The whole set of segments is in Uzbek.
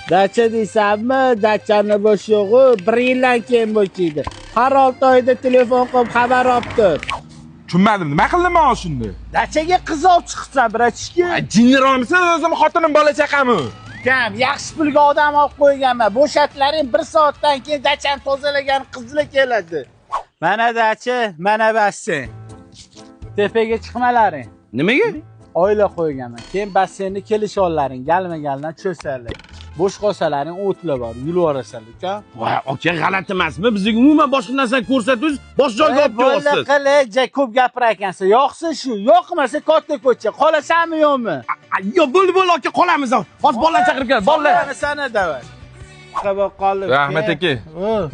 Dacha deysanmi? Dachani bosh yo'g'i 1 yildan keyin boshlaydi. Har 6 oyda telefon qilib xabar olib tur. Tushunmadim, nima qildim men shunda? Dachaga qiz olib chiqibsan, bratishka. Jinniromisan, o'zim xotinim bola chaqami? Kam, yaxshi pulga odam olib qo'yganman. Bo'shatlaring 1 soatdan keyin dachani tozalagan qizlar keladi. Mana dacha, mana basseyn. Tepaga chiqmalaring. Nimaga? Oila qo'yganman. Keyin basseynni kelishollaring, galma-galdan cho'sarlar. Bo'sh qolsalaring o'tlar bor, yulib orasanlar, uka. Voy, aka, g'alati emasmi? Bizga umuman boshqa narsani ko'rsatuz, bosh joyga olib qo'yasiz. Qilja ko'p gapirar ekansiz. Yo'qsa shu, yo'qmasa katta ko'cha. Qolasanmi yo'qmi? Yo'q, bo'ldi, aka, qolamiz. Hozir bolalarni chaqirib kel, bolalar. Sana davay. Qilib qolib. Rahmat aka.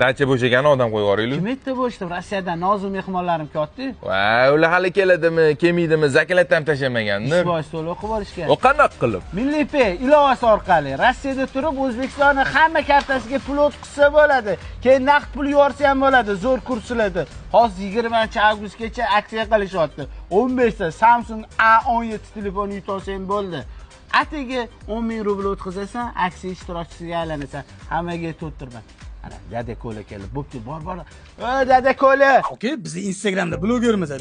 Dacha bo'shagani odam qo'yib yuboraylik. Kim aytdi bo'shdim? Rossiyadan nozim mehmonlarim keldi. Voy, ular hali keladimi, kelmaydimi? Zakalat ham tashlamaganmi? Bosh to'la o'qib borishgan. O qanaqa qilib? Milliy Pay ilovasi orqali Rossiyada turib O'zbekistonning hamma kartasiga pul o'tkazsa bo'ladi. Keyin naqd pul yuborsa ham bo'ladi, zo'r kurslarda. Hozir 20-avgustgacha aksiya qilishyapti. 15 ta Samsung A17 telefonni yutolsang bo'ldi. Atigi 10 ming rubl o'tkazasan, aksiya ishtirokchisiga aylanasan. Hammaga to'ttirman. Ana, dada ko'la kelib, bo'pti, bor. Dada ko'la. Oke, biz Instagramda blogermiz-da.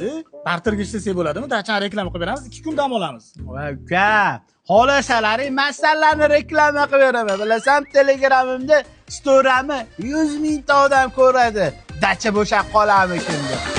Barterga ishlasak bo'ladimi? Dachani reklama qilib beramiz, 2 kun dam olamiz. Voy, uka, xohlasalaring masallarni reklama qilib beraman. Bilasan, Telegramimda story'imni 100 ming ta odam ko'radi. Dacha bo'shab qolarmikin deb.